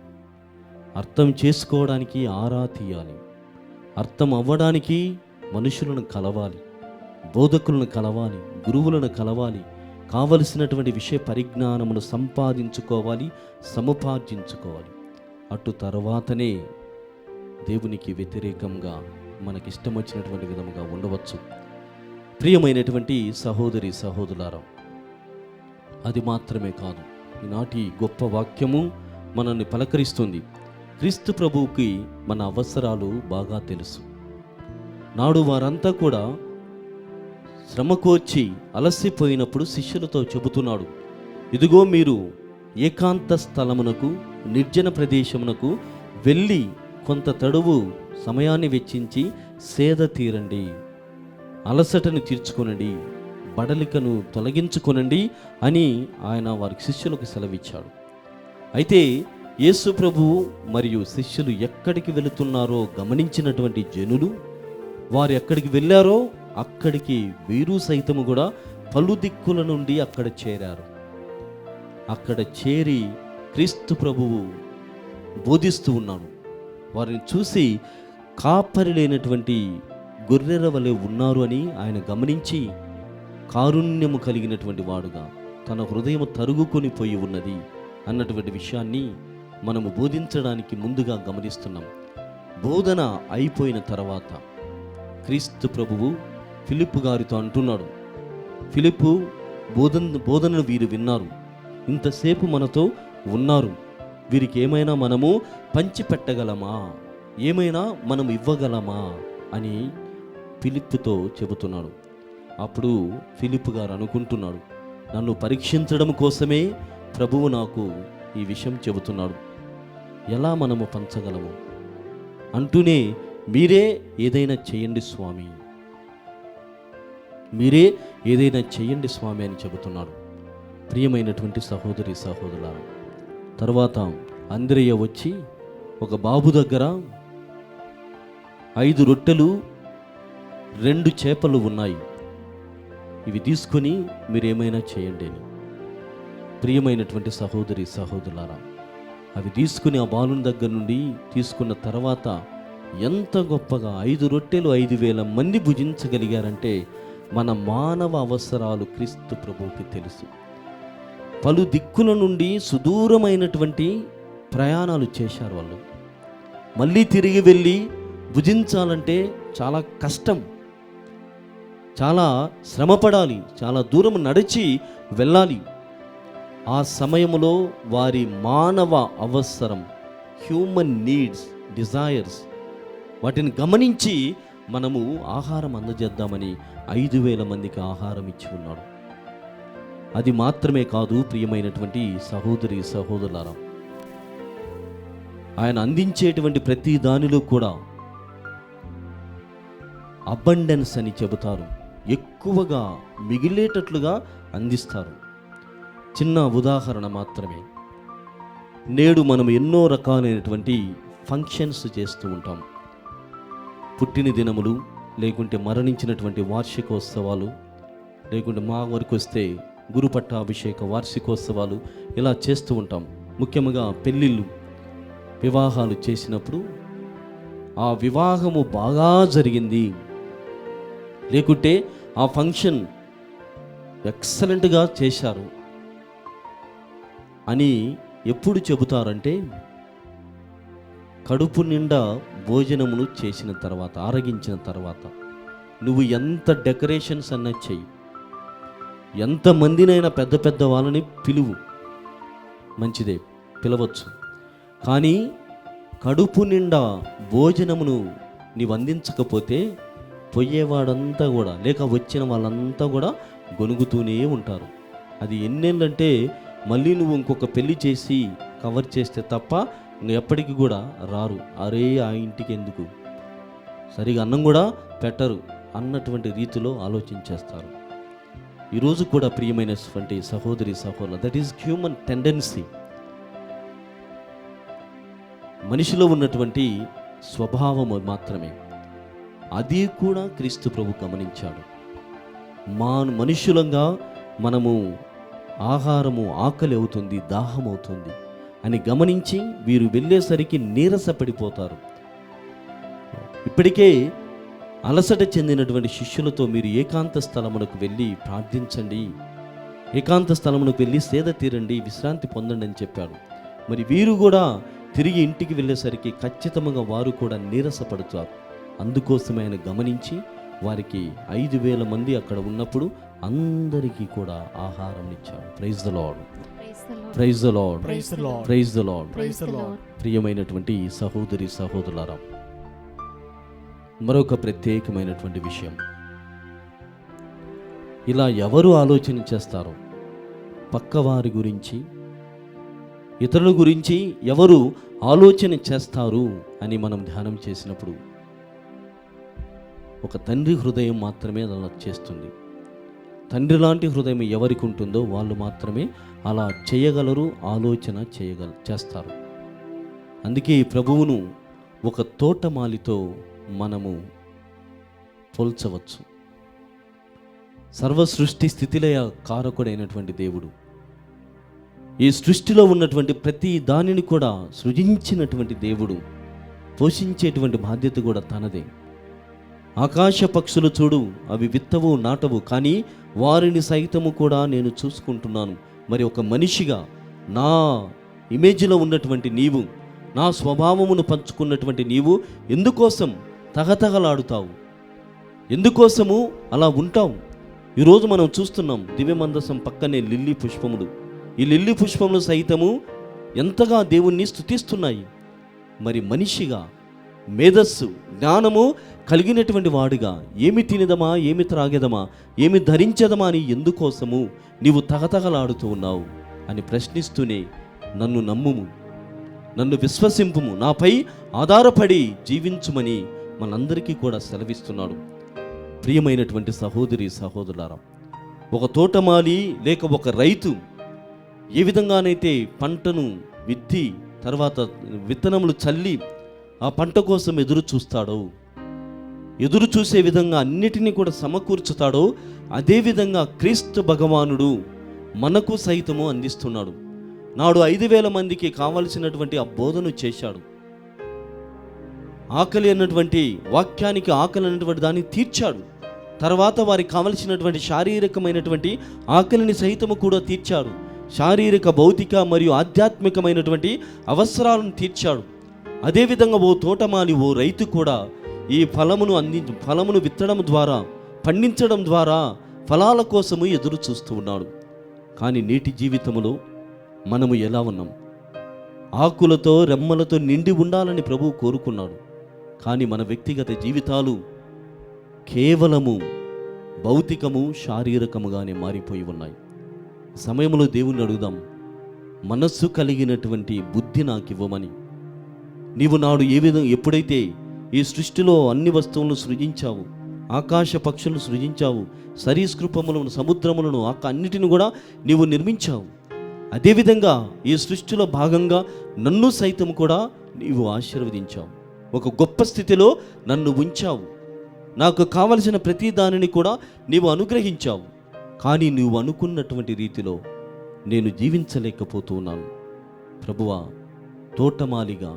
అర్థం చేసుకోవడానికి ఆరా తీయాలి. అర్థం అవ్వడానికి మనుషులను కలవాలి, బోధకులను కలవాలి, గురువులను కలవాలి. కావలసినటువంటి విషయ పరిజ్ఞానమును సంపాదించుకోవాలి, సముపార్జించుకోవాలి. అటు తర్వాతనే దేవునికి వ్యతిరేకంగా మనకిష్టం వచ్చినటువంటి విధముగా ఉండవచ్చు. ప్రియమైనటువంటి సహోదరి సహోదరులారా, అది మాత్రమే కాదు, ఈనాటి గొప్ప వాక్యము మనల్ని పలకరిస్తుంది. క్రీస్తు ప్రభువుకి మన అవసరాలు బాగా తెలుసు. నాడు వారంతా కూడా శ్రమకోర్చి అలసిపోయినప్పుడు శిష్యులతో చెబుతున్నాడు, ఇదిగో మీరు ఏకాంత స్థలమునకు, నిర్జన ప్రదేశమునకు వెళ్ళి కొంత తడువు సమయాన్ని వెచ్చించి సేద తీరండి, అలసటను తీర్చుకొనండి, బడలికను తొలగించుకొనండి అని ఆయన వారికి శిష్యులకు సెలవిచ్చాడు. అయితే యేసు ప్రభువు మరియు శిష్యులు ఎక్కడికి వెళుతున్నారో గమనించినటువంటి జనులు, వారు ఎక్కడికి వెళ్ళారో అక్కడికి వీరు సైతము కూడా పలు దిక్కుల నుండి అక్కడ చేరారు. అక్కడ చేరి క్రీస్తు ప్రభువు బోధిస్తూ ఉన్నాడు. వారిని చూసి కాపరి లేనటువంటి గొర్రెల వలె ఉన్నారు అని ఆయన గమనించి, కారుణ్యము కలిగినటువంటి వాడుగా తన హృదయం తరుగుకొని పోయి ఉన్నది అన్నటువంటి విషయాన్ని మనము బోధించడానికి ముందుగా గమనిస్తున్నాం. బోధన అయిపోయిన తర్వాత క్రీస్తు ప్రభువు ఫిలిప్పు గారితో అంటున్నాడు, ఫిలిప్పు, బోధనను వీరు విన్నారు, ఇంతసేపు మనతో ఉన్నారు, వీరికి ఏమైనా మనము పంచిపెట్టగలమా, ఏమైనా మనం ఇవ్వగలమా అని ఫిలిప్పుతో చెబుతున్నాడు. అప్పుడు ఫిలిప్పు గారు అనుకుంటున్నాడు, నన్ను పరీక్షించడం కోసమే ప్రభువు నాకు ఈ విషయం చెబుతున్నాడు, ఎలా మనము పంచగలము అంటూనే, మీరే ఏదైనా చేయండి స్వామి, మీరే ఏదైనా చేయండి స్వామి అని చెబుతున్నాడు. ప్రియమైనటువంటి సహోదరి సహోదరులారా, తర్వాత అంద్రయ్య వచ్చి ఒక బాబు దగ్గర 5 రొట్టెలు 2 చేపలు ఉన్నాయి, ఇవి తీసుకొని మీరేమైనా చేయండి అని. ప్రియమైనటువంటి సహోదరి సహోదరులారా, అవి తీసుకుని ఆ బాలుని దగ్గర నుండి తీసుకున్న తర్వాత ఎంత గొప్పగా 5 రొట్టెలు 5,000 మంది భుజించగలిగారంటే మన మానవ అవసరాలు క్రీస్తు ప్రభువుకి తెలుసు. పలు దిక్కుల నుండి సుదూరమైనటువంటి ప్రయాణాలు చేశారు వాళ్ళు. మళ్ళీ తిరిగి వెళ్ళి భుజించాలంటే చాలా కష్టం, చాలా శ్రమపడాలి, చాలా దూరం నడిచి వెళ్ళాలి. ఆ సమయంలో వారి మానవ అవసరం, హ్యూమన్ నీడ్స్, డిజైర్స్, వాటిని గమనించి మనము ఆహారం అందజేద్దామని 5,000 మందికి ఆహారం ఇచ్చి ఉన్నాడు. అది మాత్రమే కాదు ప్రియమైనటువంటి సహోదరి సహోదరులారా, ఆయన అందించేటువంటి ప్రతి దానిలో కూడా అబండెన్స్ అని చెబుతారు, ఎక్కువగా మిగిలేటట్లుగా అందిస్తారు. చిన్న ఉదాహరణ మాత్రమే. నేడు మనం ఎన్నో రకాలైనటువంటి ఫంక్షన్స్ చేస్తూ ఉంటాం. పుట్టిన దినములు, లేకుంటే మరణించినటువంటి వార్షికోత్సవాలు, లేకుంటే మా వరకు వస్తే గురు పట్టాభిషేక వార్షికోత్సవాలు, ఇలా చేస్తూ ఉంటాం. ముఖ్యంగా పెళ్ళిళ్ళు, వివాహాలు చేసినప్పుడు ఆ వివాహము బాగా జరిగింది, లేకుంటే ఆ ఫంక్షన్ ఎక్సలెంట్గా చేశారు అని ఎప్పుడు చెబుతారంటే కడుపు నిండా భోజనమును చేసిన తర్వాత, ఆరగించిన తర్వాత. నువ్వు ఎంత డెకరేషన్స్ అన్నా చెయ్యి, ఎంతమందినైనా పెద్ద పెద్ద వాళ్ళని పిలువు, మంచిదే, పిలవచ్చు. కానీ కడుపు నిండా భోజనమును నీవు అందించకపోతే పోయేవాడంతా కూడా, లేక వచ్చిన వాళ్ళంతా కూడా గొనుగుతూనే ఉంటారు. అది ఎన్నేళ్ళంటే మళ్ళీ నువ్వు ఇంకొక పెళ్లి చేసి కవర్ చేస్తే తప్ప ఎప్పటికీ కూడా రారు. అరే ఆ ఇంటికి ఎందుకు, సరిగా అన్నం కూడా పెట్టరు అన్నటువంటి రీతిలో ఆలోచించేస్తారు. ఈరోజు కూడా ప్రియమైనటువంటి సహోదరి సహోదరులు, దట్ ఈస్ హ్యూమన్ టెండెన్సీ, మనిషిలో ఉన్నటువంటి స్వభావము మాత్రమే. అది కూడా క్రీస్తు ప్రభు గమనించాడు. మనుషులంగా మనము ఆహారము ఆకలి అవుతుంది, దాహం అవుతుంది అని గమనించి వీరు వెళ్ళేసరికి నీరసపడిపోతారు. ఇప్పటికే అలసట చెందినటువంటి శిష్యులతో మీరు ఏకాంత స్థలమునకు వెళ్ళి ప్రార్థించండి, ఏకాంత స్థలమునకు వెళ్ళి సేద తీరండి, విశ్రాంతి పొందండి అని చెప్పాడు. మరి వీరు కూడా తిరిగి ఇంటికి వెళ్ళేసరికి ఖచ్చితంగా వారు కూడా నీరసపడతారు. అందుకోసమే ఆయన గమనించి వారికి 5,000 మంది అక్కడ ఉన్నప్పుడు అందరికీ కూడా ఆహారం ఇచ్చాడు. Praise the lord, praise the lord, praise the lord. ప్రియమైనటువంటి సహోదరి సహోదరులారా, మరొక ప్రత్యేకమైనటువంటి విషయం, ఇలా ఎవరు ఆలోచన చేస్తారో పక్కవారి గురించి, ఇతరుల గురించి ఎవరు ఆలోచన చేస్తారు అని మనం ధ్యానం చేసినప్పుడు ఒక తండ్రి హృదయం మాత్రమే అలా చేస్తుంది. తండ్రి లాంటి హృదయం ఎవరికి ఉంటుందో వాళ్ళు మాత్రమే అలా చేయగలరు, ఆలోచన చేస్తారు. అందుకే ఈ ప్రభువును ఒక తోటమాలితో మనము పోల్చవచ్చు. సర్వ సృష్టి స్థితిలయ కారకుడైనటువంటి దేవుడు ఈ సృష్టిలో ఉన్నటువంటి ప్రతి దానిని కూడా సృజించినటువంటి దేవుడు, పోషించేటువంటి బాధ్యత కూడా తనదే. ఆకాశ పక్షులు చూడు, అవి విత్తవు నాటవు, కానీ వారిని సైతము కూడా నేను చూసుకుంటున్నాను. మరి ఒక మనిషిగా నా ఇమేజ్లో ఉన్నటువంటి నీవు, నా స్వభావమును పంచుకున్నటువంటి నీవు ఎందుకోసం తగతగలాడుతావు? ఎందుకోసము అలా ఉంటావు? ఈరోజు మనం చూస్తున్నాం దివ్య మందసం పక్కనే లిల్లీ పుష్పములు. ఈ లిల్లీ పుష్పములు సైతము ఎంతగా దేవుణ్ణి స్తుతిస్తున్నాయి. మరి మనిషిగా మేధస్సు జ్ఞానము కలిగినటువంటి వాడుగా ఏమి తినదమా, ఏమి త్రాగేదమా, ఏమి ధరించదమా అని ఎందుకోసము నీవు తగతగలాడుతూ ఉన్నావు అని ప్రశ్నిస్తూనే నన్ను నమ్ముము, నన్ను విశ్వసింపుము, నాపై ఆధారపడి జీవించుమని మనందరికీ కూడా సెలవిస్తున్నాడు. ప్రియమైనటువంటి సహోదరి సహోదరులారా, ఒక తోటమాలి లేక ఒక రైతు ఏ విధంగానైతే పంటను విత్తి తర్వాత విత్తనములు చల్లి ఆ పంట కోసం ఎదురు చూస్తాడో, ఎదురు చూసే విధంగా అన్నిటినీ కూడా సమకూర్చుతాడో, అదేవిధంగా క్రీస్తు భగవానుడు మనకు సైతము అందిస్తున్నాడు. నాడు 5,000 మందికి కావలసినటువంటి ఆ బోధను చేశాడు. ఆకలి అన్నటువంటి వాక్యానికి ఆకలి అన్నటువంటి దాన్ని తీర్చాడు. తర్వాత వారికి కావలసినటువంటి శారీరకమైనటువంటి ఆకలిని సైతము కూడా తీర్చాడు. శారీరక, భౌతిక మరియు ఆధ్యాత్మికమైనటువంటి అవసరాలను తీర్చాడు. అదేవిధంగా ఓ తోటమాలి, ఓ రైతు కూడా ఈ ఫలమును విత్తడం ద్వారా, పండించడం ద్వారా ఫలాల కోసము ఎదురు చూస్తూ ఉన్నాడు. కానీ నేటి జీవితంలో మనము ఎలా ఉన్నాం? ఆకులతో రెమ్మలతో నిండి ఉండాలని ప్రభువు కోరుకున్నాడు. కానీ మన వ్యక్తిగత జీవితాలు కేవలము భౌతికము, శారీరకముగానే మారిపోయి ఉన్నాయి. సమయంలో దేవుణ్ణి అడుగుదాం, మనస్సు కలిగినటువంటి బుద్ధి నాకు ఇవ్వమని. నీవు నాడు ఏ విధంగా ఎప్పుడైతే ఈ సృష్టిలో అన్ని వస్తువులను సృజించావు, ఆకాశ పక్షులను సృజించావు, సరీసృపములను, సముద్రములను, అన్నిటిని కూడా నీవు నిర్మించావు. అదేవిధంగా ఈ సృష్టిలో భాగంగా నన్ను సైతం కూడా నీవు ఆశీర్వదించావు. ఒక గొప్ప స్థితిలో నన్ను ఉంచావు. నాకు కావలసిన ప్రతి దానిని కూడా నీవు అనుగ్రహించావు. కానీ నువ్వు అనుకున్నటువంటి రీతిలో నేను జీవించలేకపోతున్నాను. ప్రభువా, తోటమాలిగా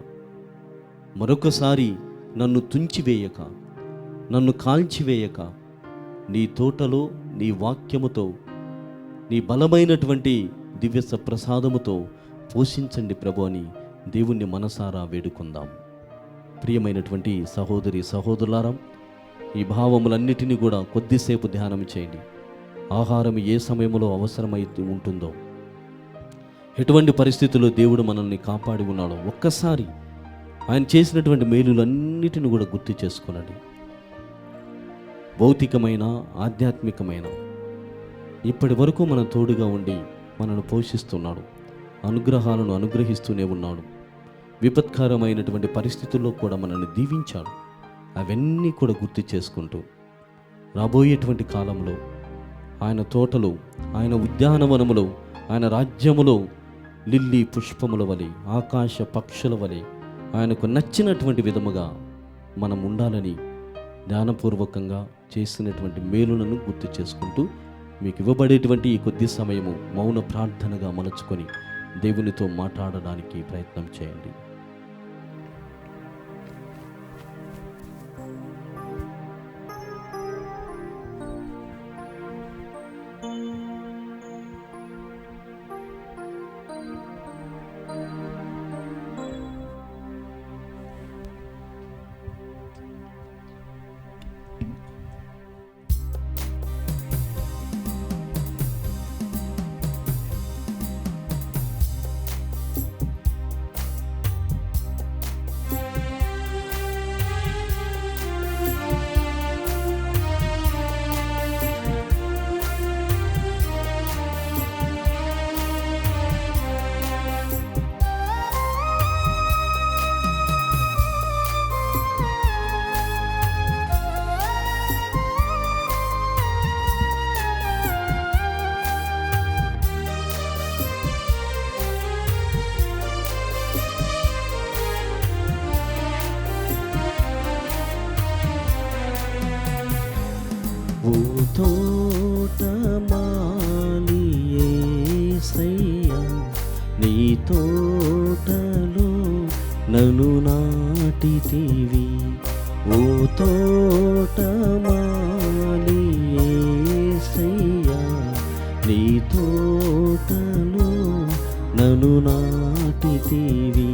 మరొకసారి నన్ను తుంచివేయక, నన్ను కాల్చివేయక, నీ తోటలో నీ వాక్యముతో, నీ బలమైనటువంటి దివ్య ప్రసాదముతో పోషించండి ప్రభు అని దేవుణ్ణి మనసారా వేడుకుందాం. ప్రియమైనటువంటి సహోదరి సహోదరులారా, ఈ భావములన్నిటినీ కూడా కొద్దిసేపు ధ్యానం చేయండి. ఆహారం ఏ సమయంలో అవసరమైతే ఉంటుందో, ఎటువంటి పరిస్థితుల్లో దేవుడు మనల్ని కాపాడి ఉన్నాడో ఒక్కసారి ఆయన చేసినటువంటి మేలులన్నిటిని కూడా గుర్తు చేసుకునండి. భౌతికమైన, ఆధ్యాత్మికమైన ఇప్పటి వరకు మన తోడుగా ఉండి మనను పోషిస్తున్నాడు. అనుగ్రహాలను అనుగ్రహిస్తూనే ఉన్నాడు. విపత్కరమైనటువంటి పరిస్థితుల్లో కూడా మనల్ని దీవించాడు. అవన్నీ కూడా గుర్తు చేసుకుంటూ రాబోయేటువంటి కాలంలో ఆయన తోటలో, ఆయన ఉద్యానవనములో, ఆయన రాజ్యములో లిల్లీ పుష్పముల వలె, ఆకాశ పక్షుల వలె ఆయనకు నచ్చినటువంటి విధముగా మనం ఉండాలని ధ్యానపూర్వకంగా చేసినటువంటి మేలులను గుర్తు చేసుకుంటూ మీకు ఇవ్వబడేటువంటి ఈ కొద్ది సమయము మౌన ప్రార్థనగా మలుచుకొని దేవునితో మాట్లాడడానికి ప్రయత్నం చేయండి. ఓ తోటమాలి యేసయ్యా, నీ తోటలో నన్ను నాటితివి. ఓ తోటమాలి యేసయ్యా, నీ తోటలో నన్ను నాటితివి.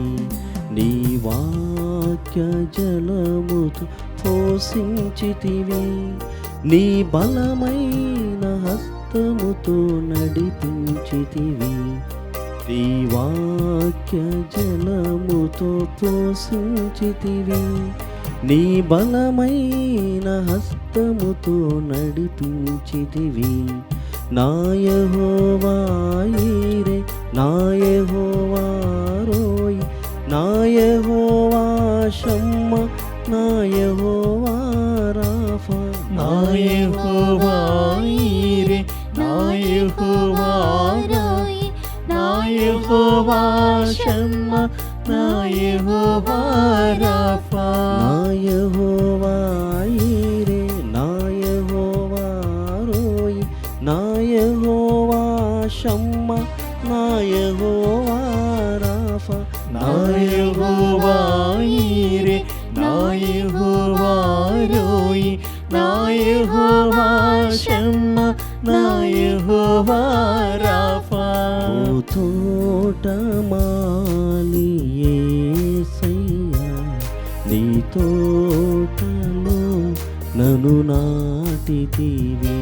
నీ వాక్య జలముతో పోషించితివి. నీ బలమైన హస్తముతో నడిపించితివి. నీ వాక్య జలముతో పోషించితివి. నీ బలమైన హస్తముతో నడిపించితివి. నా యెహోవా ఈరే, నా యెహోవా రోయి, నా యెహోవా షమ్మా, నా యెహోవా రాఫా. నా యెహోవా ఈరే, నా యెహోవా రోయి, నా యెహోవా షమ్మా నా యెహోవా రాఫా నా యెహోవా ఈరే నా యెహోవా రోయి నా యెహోవా షమ్మా నా యెహోవా రాఫా నా యెహోవా ఈరే నా యెహోవా రోయి నా యెహోవా షమ్మా నా యెహోవా రాఫా ఓ తోటమాలి యేసయ్యా నీ తోటలో నన్ను నాటితివి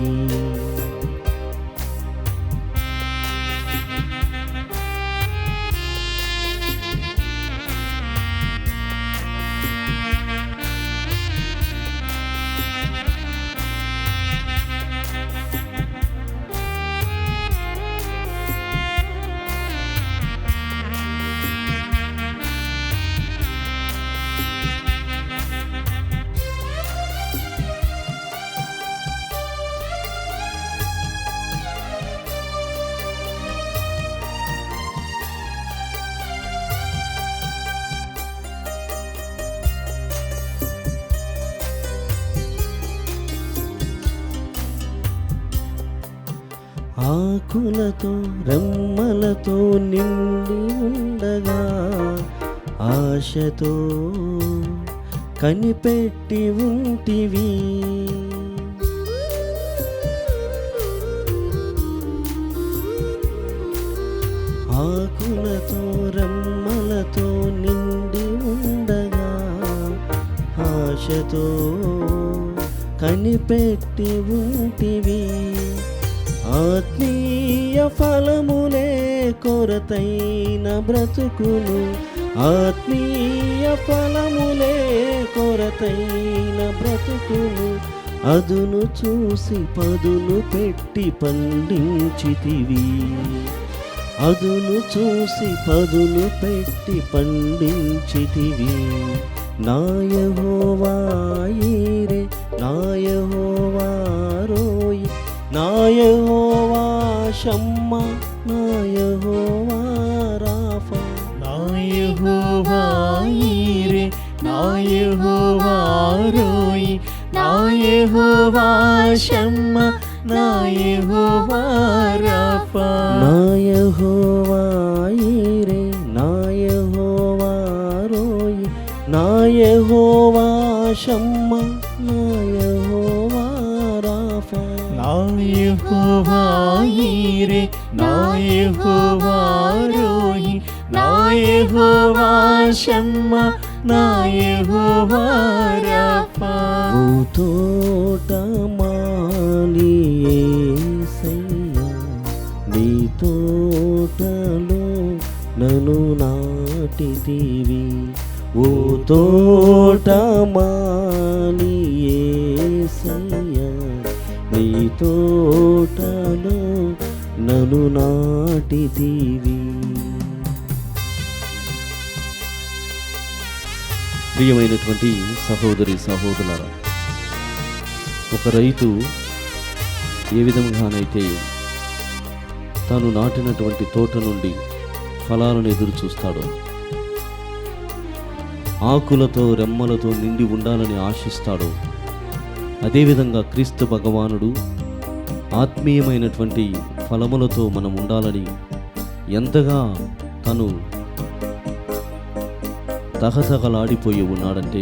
ఆకులతో రెమ్మలతో నిండి ఉండగా ఆశతో కనిపెట్టి ఉంటివి ఆకులతో రెమ్మలతో నిండి ఉండగా ఆశతో కనిపెట్టి ఉంటివి ఆత్మీయ ఫలములే కొరతైన బ్రతుకును ఆత్మీయ ఫలములే కొరతైన బ్రతుకును అదును చూసి పదును పెట్టి పండించితివి అదును చూసి పదును పెట్టి పండించితివి నా యెహోవా ఈరే నా యెహోవా రోయి నా యెహోవా షమ్మా నా యెహోవా రాఫా నా యెహోవా ఈరే నా యెహోవా రోయి నా యెహోవా షమ్మా నా యెహోవా రాఫా నా యెహోవా ఈరే నా యెహోవా రోయి నా యెహోవా షమ్మా నా యెహోవా రాఫా నా యెహోవా ఈరే నా యెహోవా రోయి నా యెహోవా షమ్మా నా యెహోవా రాఫా ఓ తోటమాలి యేసయ్యా నీ తోటలో నన్ను నాటితివి ఓ తోటమాలి యేసయ్యా నీ తోటలో నన్ను నాటితివి ప్రియమైనటువంటి సహోదరి సహోదరులారా, ఒక రైతు ఏ విధంగానైతే తాను నాటినటువంటి తోట నుండి ఫలాలను ఎదురు చూస్తాడో, ఆకులతో రెమ్మలతో నిండి ఉండాలని ఆశిస్తాడో, అదేవిధంగా క్రీస్తు భగవానుడు ఆత్మీయమైనటువంటి ఫలములతో మనం ఉండాలని ఎంతగా తను తహతహలాడిపోయి ఉన్నాడంటే,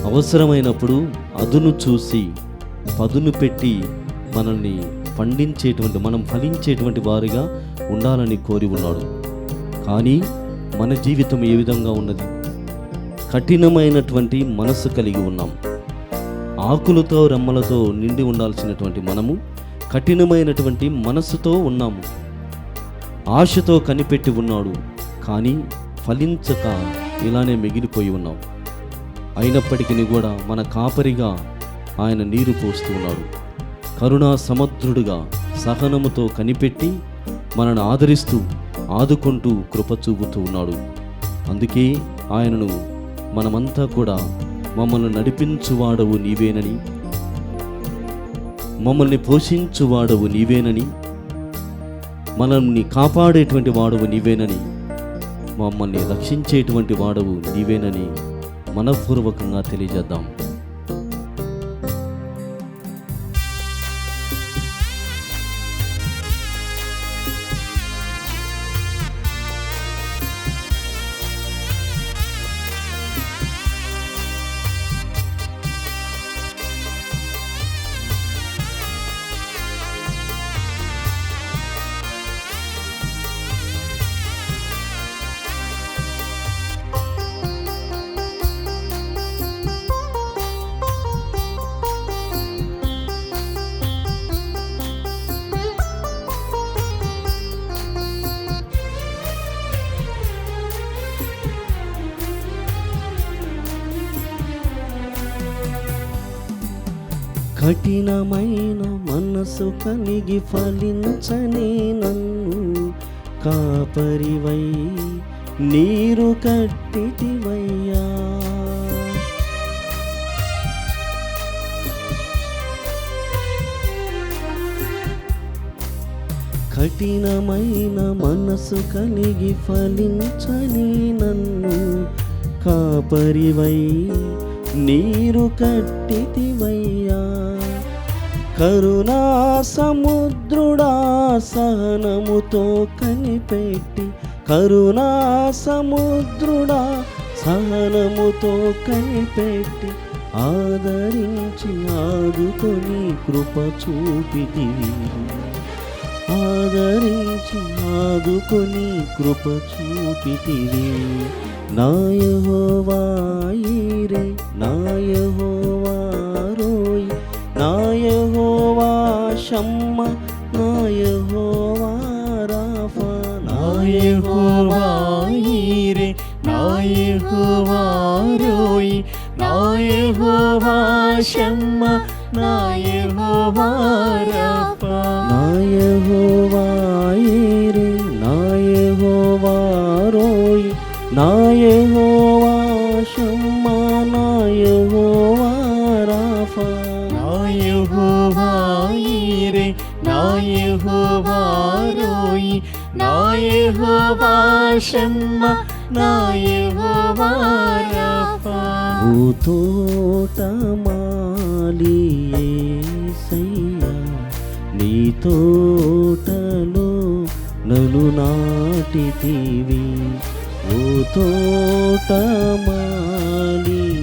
అవసరమైనప్పుడు అదును చూసి పదును పెట్టి మనల్ని పండించేటువంటి, మనం ఫలించేటువంటి వారిగా ఉండాలని కోరి ఉన్నాడు. కానీ మన జీవితం ఏ విధంగా ఉన్నది? కఠినమైనటువంటి మనస్సు కలిగి ఉన్నాం. ఆకులతో రెమ్మలతో నిండి ఉండాల్సినటువంటి మనము కఠినమైనటువంటి మనస్సుతో ఉన్నాము. ఆశతో కనిపెట్టి ఉన్నాడు, కానీ ఫలించక ఇలానే మిగిలిపోయి ఉన్నాం. అయినప్పటికీ కూడా మన కాపరిగా ఆయన నీరు పోస్తూ ఉన్నాడు. కరుణా సముద్రుడుగా సహనముతో కనిపెట్టి మనను ఆదరిస్తూ ఆదుకుంటూ కృప చూపుతూ ఉన్నాడు. అందుకే ఆయనను మనమంతా కూడా మమ్మల్ని నడిపించువాడవు నీవేనని, మమ్మల్ని పోషించువాడవు నీవేనని, మనల్ని కాపాడేటువంటి వాడవు నీవేనని, మమ్మల్ని రక్షించేటువంటి వాడవు నీవేనని మనపూర్వకంగా తెలియజేద్దాం. కఠినమైన మనసు కలిగి ఫలించని నన్ను కాపరివై నీరు కట్టితివయ్యా. కఠినమైన మనసు కలిగి ఫలించని నన్ను కాపరివై నీరు కట్టితివయ్యా. కరుణా సముద్రుడా సహనముతో కనిపెట్టి, కరుణా సముద్రుడా సహనముతో కనిపెట్టి, ఆదరించి ఆదుకొని కృప చూపితివి. ఆదరించి ఆదుకొని కృప చూపితివి. నా యెహోవా ఈరే, నా యెహోవా రోయి, నా యెహోవా షమ్మ, నా యెహోవా రాఫా. నా యెహోవా ఈరే, నా యెహోవా రోయి, నా యెహోవా షమ్మ, నా యెహోవా రాఫా. నా యెహోవా ఈరే, నా యెహోవా రోయి, నా యెహోవా షమ్మ, నా యెహోవా రాఫా. నా యెహోవా ఈరే, నా యెహోవా రోయి, నా యెహోవా షమ్మ, నా యెహోవా రాఫా. భూతోటమాలి యేసయ్యా, నీ తోటలో నన్ను నాటితివి. ఓ తోటమాలి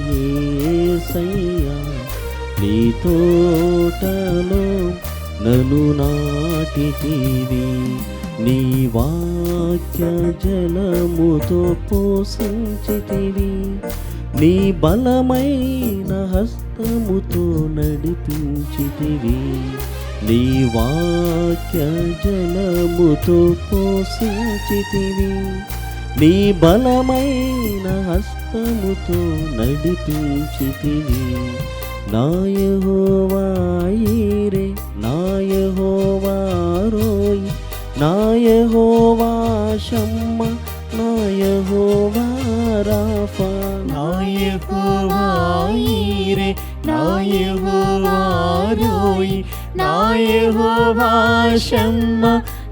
యేసయ్యా, నీ తోటలో నన్ను నాటితివి. నీ వాక్య జలముతో పోషించితివి. నీ బలమైన హస్తముతో నడిపించితివి. నీ వాక్య జలముతో పోషించితివి. నీ బలమైన హస్తముతో నడిపించితివి. నా యెహోవా ఈరే, నా యెహోవా రోయి, నా యెహోవా షమ్మ, నా యెహోవా రాఫా. నా యెహోవా ఈరే, నా యెహోవా రోయి, నా యెహోవా షమ్మ,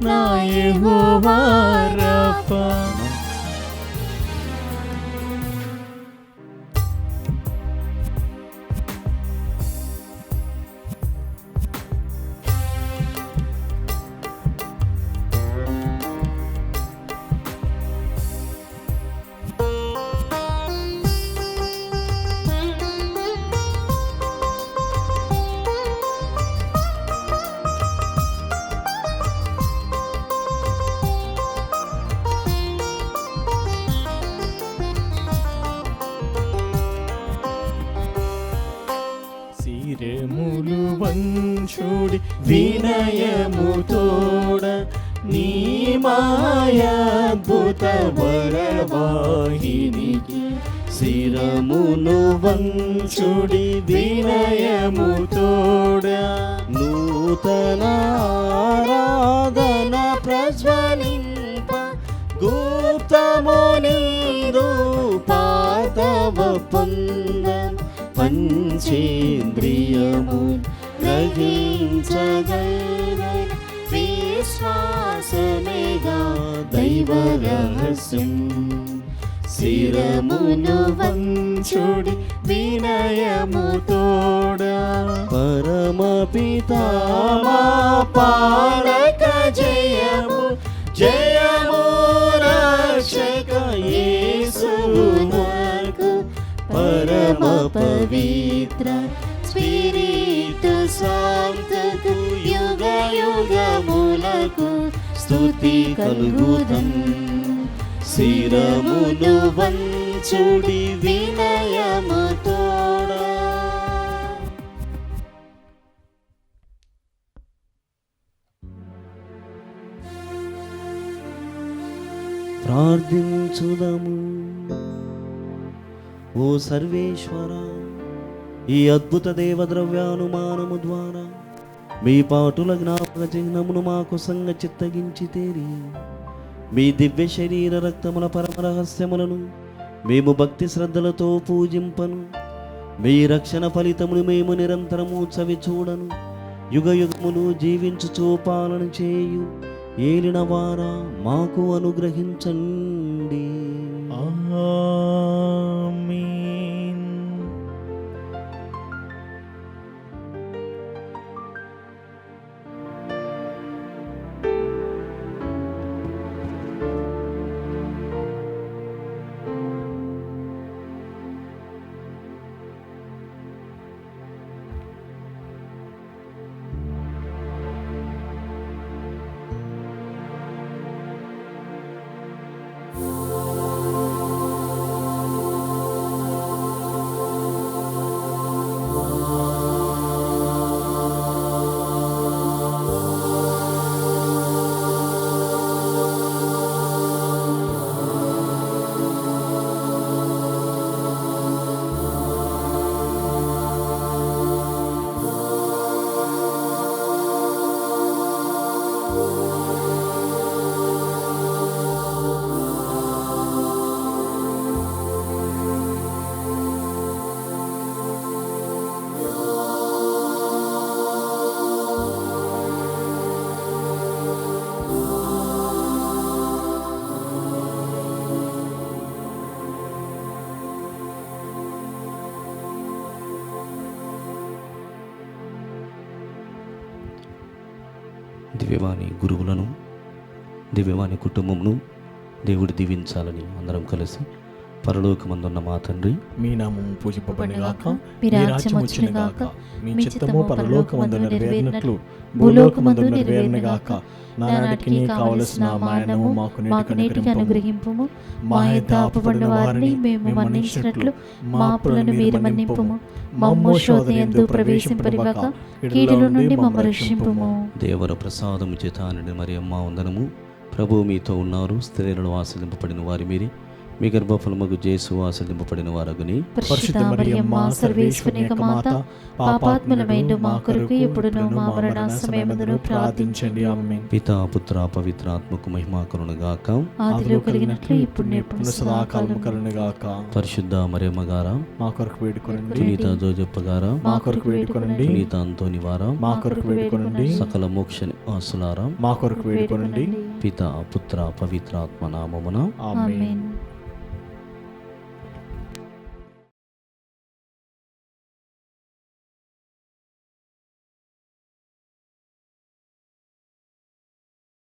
నా యెహోవా రాఫా. శిరములు వంచుడి వినయముతోడ, నీ మాయాద్భుత వరవాహినికి. శిరమును వంచుడి వినయముతోడ, నూతన ఆరాధన ప్రజ్వలింప, గుప్తమునిందు పాతవ పొంద. పంచేంద్రియము గ్రహించగల విశ్వాస తెలియగా దైవ రహస్యం. శిరమును వంచుడి వినయముతోడా, పరమపితా మా పాలక జయము జయము రక్షక యేసునకు. పరమ పవిత్ర స్పిరిటు శాంతకు యుగ యుగములకు స్తుతి కలుగుదం. శిరమును వంచుడి వినయముతోడా. ప్రార్థించుదము. ఓ సర్వేశ్వర, ఈ అద్భుత దేవద్రవ్యానుమానము ద్వారా మీ పాటుల జ్ఞాపక చిహ్నమును మాకు సంగ చిత్తగించితేరి మీ దివ్య శరీర రక్తముల పరమ రహస్యములను మేము భక్తి శ్రద్ధలతో పూజింపను. మీ రక్షణ ఫలితమును మేము నిరంతరము చవి చూడను. యుగ యుగములు జీవించుచూ పాలన చేయు ఏలినవారా మాకు అనుగ్రహించండి. ఆమేన్. దివ్యవాణి గురువులను, దివ్యవాణి కుటుంబమును దేవుడు దీవించాలని అందరం కలిసి పరలోకమందున్న మా తండ్రి, మీ నామము పూజింపబడుగాక, మీ రాజ్యం వచ్చునుగాక, మీ చిత్తము పరలోకమందు నెరవేరినట్లు భూలోకమందు నెరవేరునుగాక. నానాటికి కావలసిన మా అన్నము మాకు నేటికి అనుగ్రహింపుము. మా యొద్ద అప్పుబడిన వారిని మేము మన్నించినట్లు మా అప్పులను మీరు మన్నింపుము. మమ్ము శోధనయందు ప్రవేశింపనివ్వక కీడుల నుండి మమ్ము రక్షింపుము. దేవర ప్రసాదము చేత నిండిన మరియమ్మ వందనము. ప్రభువు మీతో ఉన్నారు. స్త్రీలలో ఆశీర్వదింపబడిన వారి మీరే, మీ గర్భఫలమగు యేసు ఆశీర్వదింపబడిన వారగుని. పరిశుద్ధ మరియమ్మ సర్వేశ్వరుని యొక్క మాత, పాపాత్ములమైన మా కొరకు ఇప్పుడును మా మరణ సమయమందును ప్రార్థించండి. ఆమేన్. పితా పుత్ర పవిత్రాత్మకు మహిమ కలుగునుగాక. ఆదిలో కలిగినట్లు ఇప్పుడు ఎప్పుడు సదాకాలం కలుగునుగాక. పరిశుద్ధ మరియమ్మ గారా, మా కొరకు వేడుకొనండి. పునీత జోజప్ప గారా, మా కొరకు వేడుకొనండి. పునీత అంతోని వారా, మా కొరకు వేడుకొనండి. సకల మోక్ష ఆసులారా, మా కొరకు వేడుకొనండి. పితా పుత్ర పవిత్రాత్మ నామమున ఆమేన్.